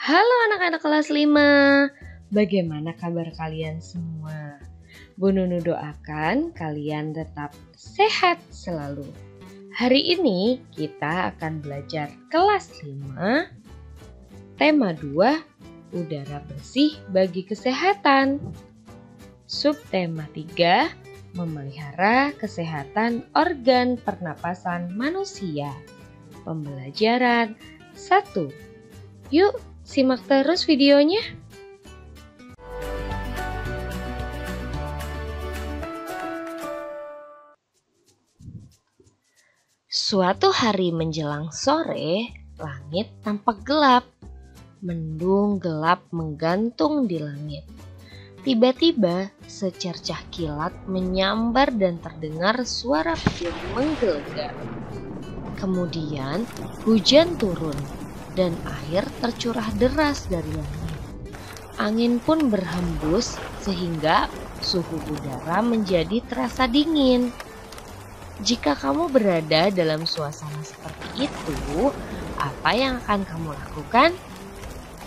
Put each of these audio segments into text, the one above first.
Halo anak-anak kelas 5, bagaimana kabar kalian semua? Bu Nunu doakan kalian tetap sehat selalu. Hari ini kita akan belajar kelas 5, tema 2, udara bersih bagi kesehatan. Subtema 3, memelihara kesehatan organ pernapasan manusia. Pembelajaran 1. Yuk, simak terus videonya. Suatu hari menjelang sore, langit tampak gelap. Mendung gelap menggantung di langit. Tiba-tiba, secercah kilat menyambar dan terdengar suara petir menggelegar. Kemudian, hujan turun dan air tercurah deras dari langit. Angin pun berhembus sehingga suhu udara menjadi terasa dingin. Jika kamu berada dalam suasana seperti itu, apa yang akan kamu lakukan?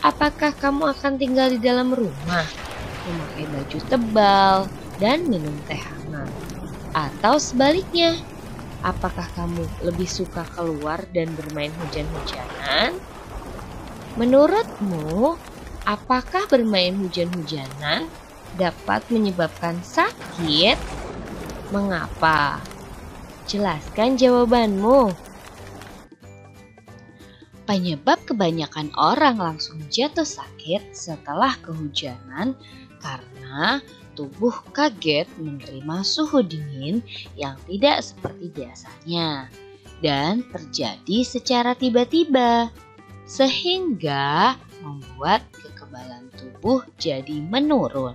Apakah kamu akan tinggal di dalam rumah, memakai baju tebal, dan minum teh hangat? Atau sebaliknya, apakah kamu lebih suka keluar dan bermain hujan-hujanan? Menurutmu, apakah bermain hujan-hujanan dapat menyebabkan sakit? Mengapa? Jelaskan jawabanmu. Penyebab kebanyakan orang langsung jatuh sakit setelah kehujanan karena tubuh kaget menerima suhu dingin yang tidak seperti biasanya dan terjadi secara tiba-tiba, sehingga membuat kekebalan tubuh jadi menurun.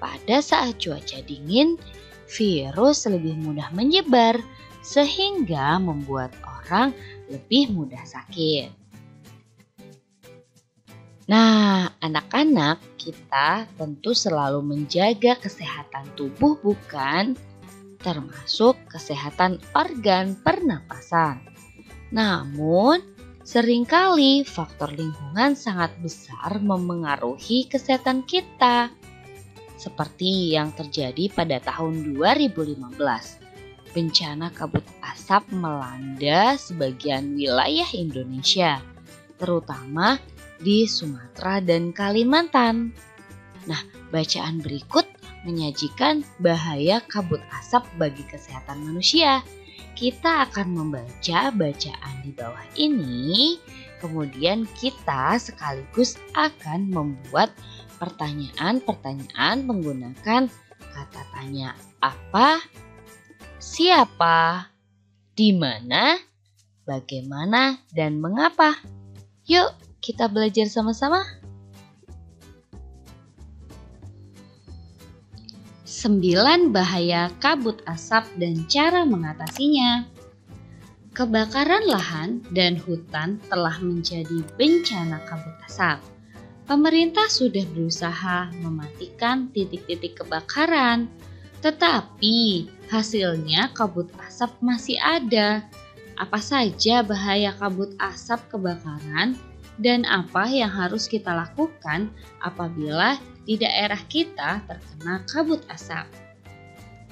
Pada saat cuaca dingin, virus lebih mudah menyebar sehingga membuat orang lebih mudah sakit. Nah, anak-anak, kita tentu selalu menjaga kesehatan tubuh, bukan? Termasuk kesehatan organ pernapasan. Namun, seringkali faktor lingkungan sangat besar memengaruhi kesehatan kita. Seperti yang terjadi pada tahun 2015. Bencana kabut asap melanda sebagian wilayah Indonesia, terutama di Sumatera dan Kalimantan. Nah, bacaan berikut menyajikan bahaya kabut asap bagi kesehatan manusia. Kita akan membaca bacaan di bawah ini, kemudian kita sekaligus akan membuat pertanyaan-pertanyaan menggunakan kata tanya apa, siapa, di mana, bagaimana, dan mengapa. Yuk, kita belajar sama-sama. 9 bahaya kabut asap dan cara mengatasinya. Kebakaran lahan dan hutan telah menjadi bencana kabut asap. Pemerintah sudah berusaha mematikan titik-titik kebakaran, tetapi hasilnya kabut asap masih ada. Apa saja bahaya kabut asap kebakaran dan apa yang harus kita lakukan apabila di daerah kita terkena kabut asap?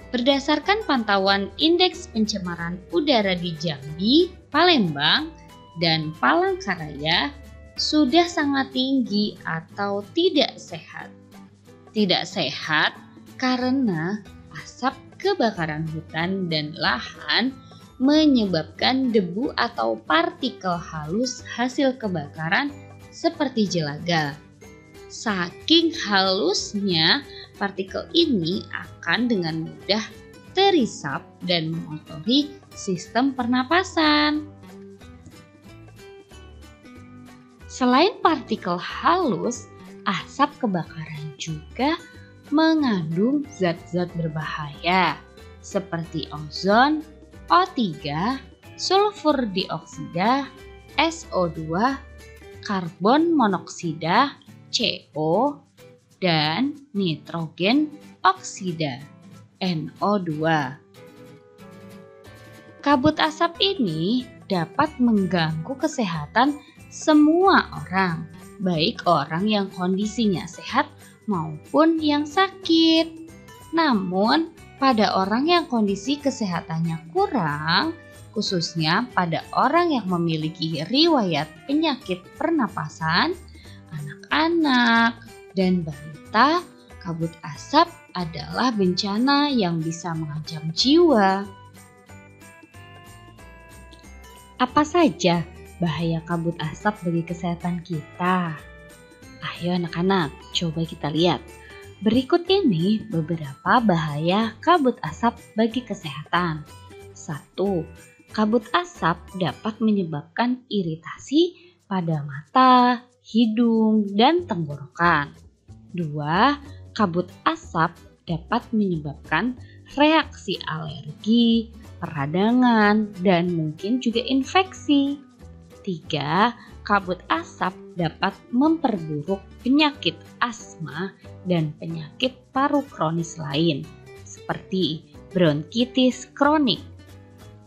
Berdasarkan pantauan indeks pencemaran udara di Jambi, Palembang, dan Palangkaraya, sudah sangat tinggi atau tidak sehat. Tidak sehat karena asap kebakaran hutan dan lahan menyebabkan debu atau partikel halus hasil kebakaran seperti jelaga. Saking halusnya, partikel ini akan dengan mudah terisap dan mengotori sistem pernapasan. Selain partikel halus, asap kebakaran juga mengandung zat-zat berbahaya seperti ozon, O3, sulfur dioksida, SO2, karbon monoksida, CO, dan nitrogen oksida, NO2. Kabut asap ini dapat mengganggu kesehatan semua orang, baik orang yang kondisinya sehat maupun yang sakit. Namun, pada orang yang kondisi kesehatannya kurang, khususnya pada orang yang memiliki riwayat penyakit pernapasan, anak-anak, dan balita, kabut asap adalah bencana yang bisa mengancam jiwa. Apa saja bahaya kabut asap bagi kesehatan kita? Ayo anak-anak, coba kita lihat. Berikut ini beberapa bahaya kabut asap bagi kesehatan. 1. Kabut asap dapat menyebabkan iritasi pada mata, hidung, dan tenggorokan. 2. Kabut asap dapat menyebabkan reaksi alergi, peradangan, dan mungkin juga infeksi. 3. Kabut asap dapat memperburuk penyakit asma dan penyakit paru kronis lain, seperti bronkitis kronik.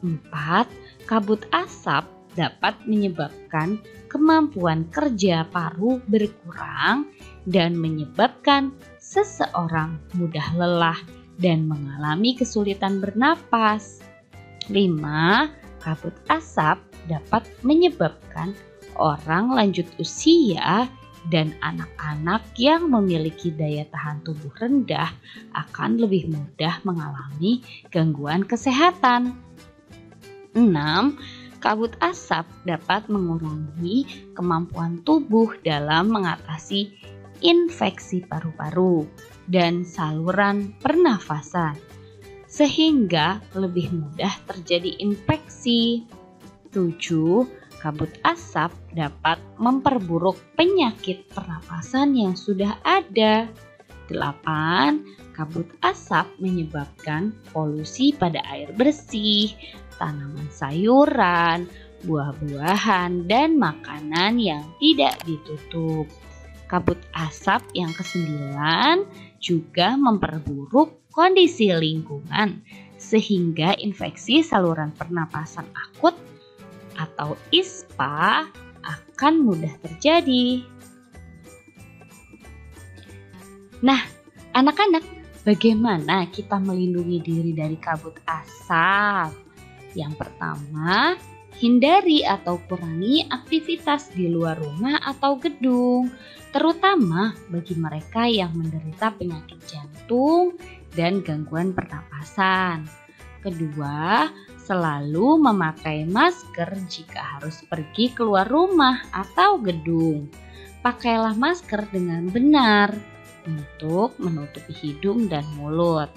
4. Kabut asap dapat menyebabkan kemampuan kerja paru berkurang dan menyebabkan seseorang mudah lelah dan mengalami kesulitan bernapas. 5. Kabut asap dapat menyebabkan orang lanjut usia dan anak-anak yang memiliki daya tahan tubuh rendah akan lebih mudah mengalami gangguan kesehatan. 6. Kabut asap dapat mengurangi kemampuan tubuh dalam mengatasi infeksi paru-paru dan saluran pernafasan, sehingga lebih mudah terjadi infeksi. 7. Kabut asap dapat memperburuk penyakit pernapasan yang sudah ada. 8. Kabut asap menyebabkan polusi pada air bersih, tanaman sayuran, buah-buahan, dan makanan yang tidak ditutup. Kabut asap yang ke-9 juga memperburuk kondisi lingkungan, sehingga infeksi saluran pernapasan akut atau ISPA akan mudah terjadi. Nah, anak-anak, bagaimana kita melindungi diri dari kabut asap? Yang pertama, hindari atau kurangi aktivitas di luar rumah atau gedung, terutama bagi mereka yang menderita penyakit jantung dan gangguan pernapasan. Kedua, selalu memakai masker jika harus pergi keluar rumah atau gedung. Pakailah masker dengan benar untuk menutupi hidung dan mulut.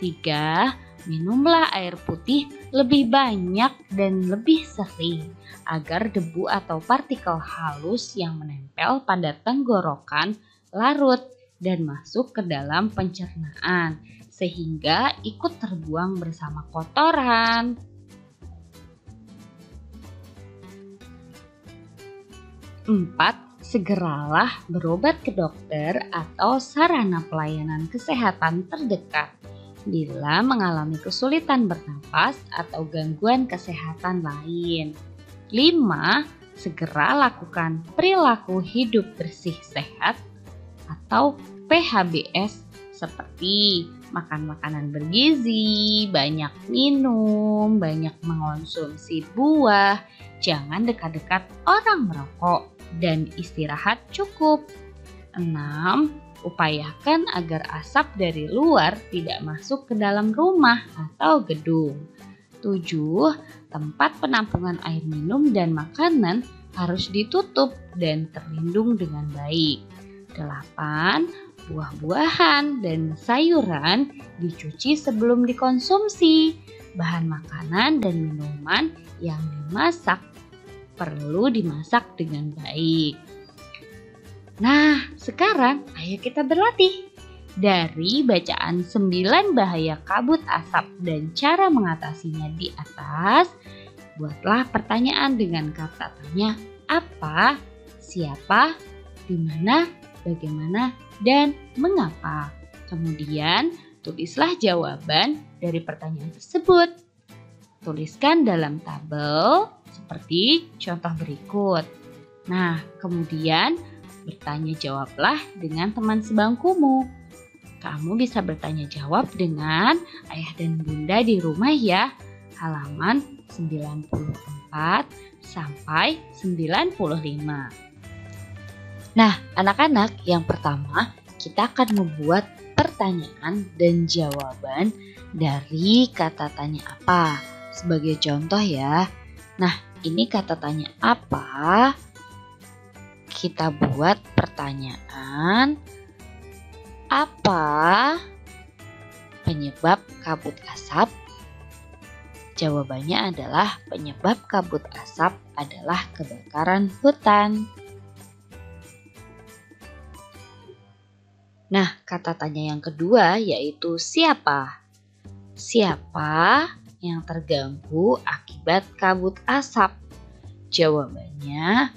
3. Minumlah air putih lebih banyak dan lebih sering agar debu atau partikel halus yang menempel pada tenggorokan larut dan masuk ke dalam pencernaan, sehingga ikut terbuang bersama kotoran. 4. Segeralah berobat ke dokter atau sarana pelayanan kesehatan terdekat bila mengalami kesulitan bernapas atau gangguan kesehatan lain. 5. Segera lakukan perilaku hidup bersih sehat atau PHBS seperti makan makanan bergizi, banyak minum, banyak mengonsumsi buah, jangan dekat-dekat orang merokok, dan istirahat cukup. 6. Upayakan agar asap dari luar tidak masuk ke dalam rumah atau gedung. 7. Tempat penampungan air minum dan makanan harus ditutup dan terlindung dengan baik. 8. Buah-buahan dan sayuran dicuci sebelum dikonsumsi. Bahan makanan dan minuman yang dimasak perlu dimasak dengan baik. Nah, sekarang ayo kita berlatih. Dari bacaan 9 bahaya kabut asap dan cara mengatasinya di atas, buatlah pertanyaan dengan kata tanya apa, siapa, di mana, bagaimana, dan mengapa. Kemudian, tulislah jawaban dari pertanyaan tersebut. Tuliskan dalam tabel seperti contoh berikut. Nah, kemudian bertanya jawablah dengan teman sebangkumu. Kamu bisa bertanya jawab dengan ayah dan bunda di rumah ya. Halaman 94 sampai 95. Nah, anak-anak, yang pertama kita akan membuat pertanyaan dan jawaban dari kata tanya apa. Sebagai contoh ya. Nah, ini kata tanya apa? Kita buat pertanyaan, apa penyebab kabut asap? Jawabannya adalah penyebab kabut asap adalah kebakaran hutan. Nah, kata tanya yang kedua yaitu siapa? Siapa yang terganggu akibat kabut asap? Jawabannya,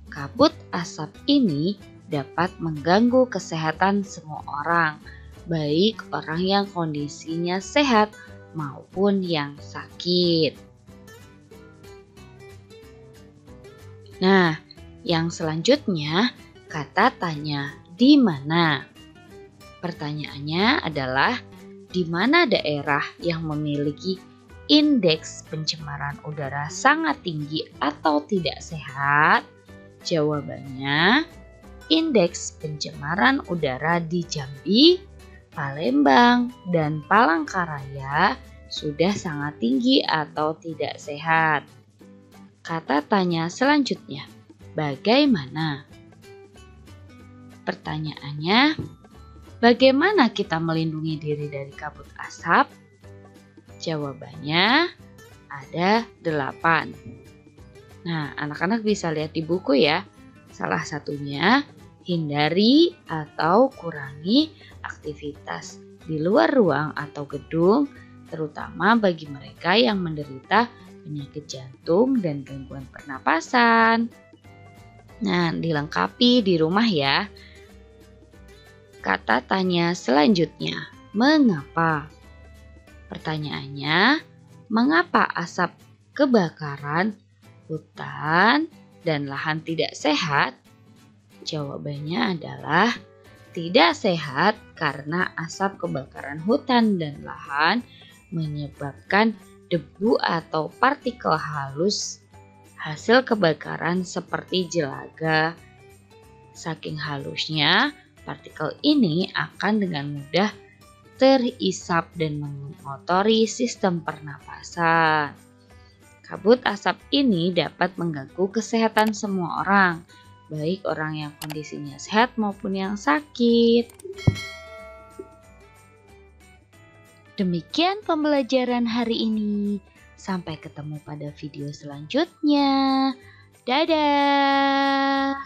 kabut asap ini dapat mengganggu kesehatan semua orang, baik orang yang kondisinya sehat maupun yang sakit. Nah, yang selanjutnya kata tanya di mana. Pertanyaannya adalah di mana daerah yang memiliki indeks pencemaran udara sangat tinggi atau tidak sehat? Jawabannya, indeks pencemaran udara di Jambi, Palembang, dan Palangkaraya sudah sangat tinggi atau tidak sehat. Kata tanya selanjutnya, bagaimana? Pertanyaannya, bagaimana kita melindungi diri dari kabut asap? Jawabannya ada 8. Nah, anak-anak bisa lihat di buku ya. Salah satunya, hindari atau kurangi aktivitas di luar ruang atau gedung, terutama bagi mereka yang menderita penyakit jantung dan gangguan pernapasan. Nah, dilengkapi di rumah ya. Kata tanya selanjutnya, mengapa? Pertanyaannya, mengapa asap kebakaran hutan dan lahan tidak sehat? Jawabannya adalah tidak sehat karena asap kebakaran hutan dan lahan menyebabkan debu atau partikel halus hasil kebakaran seperti jelaga. Saking halusnya, partikel ini akan dengan mudah terhisap dan mengotori sistem pernapasan. Kabut asap ini dapat mengganggu kesehatan semua orang, baik orang yang kondisinya sehat maupun yang sakit. Demikian pembelajaran hari ini. Sampai ketemu pada video selanjutnya. Dadah!